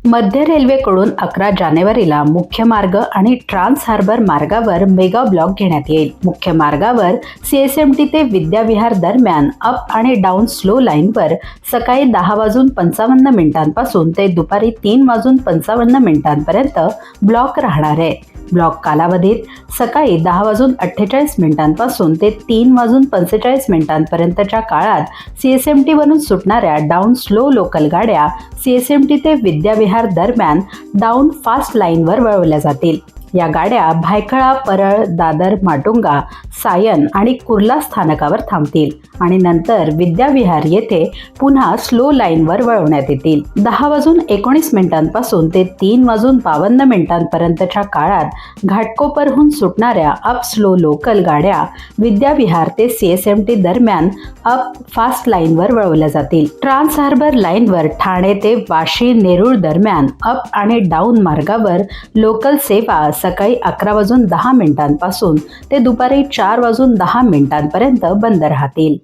मध्य रेल्वेकडून 11 जानेवारीला मुख्य मार्ग आणि ट्रान्स हार्बर मार्गावर मेगा ब्लॉक घेण्यात येईल. मुख्य मार्गावर CSMT ते विद्याविहार दरम्यान अप आणि डाऊन स्लो लाईनवर सकाळी 10:55 पासून ते दुपारी 3:55 ब्लॉक राहणार आहे. ब्लॉक कालावधीत सकाळी 10:48 पासून ते 3:45 काळात CSMT वरून सुटणाऱ्या डाऊन स्लो लोकल गाड्या CSMT ते विद्याविहार दरम्यान डाऊन फास्ट लाईनवर वळवल्या जातील. या गाड्या भायखळा, परळ, दादर, माटुंगा, सायन आणि कुर्ला स्थानकावर थांबतील आणि नंतर विद्याविहार येथे पुन्हा स्लो लाईनवर वळवण्यात येतील. 10:19 पासून ते 3:52 काळात घाटकोपरहून सुटणाऱ्या अप स्लो लोकल गाड्या विद्याविहार ते CSMT दरम्यान अप फास्ट लाईनवर वळवल्या जातील. ट्रान्स हार्बर लाईनवर ठाणे ते वाशी, नेरूळ दरम्यान अप आणि डाऊन मार्गावर लोकल सेवा सकाळी 11:10 पासून ते दुपारी 4:10 बंद राहतील.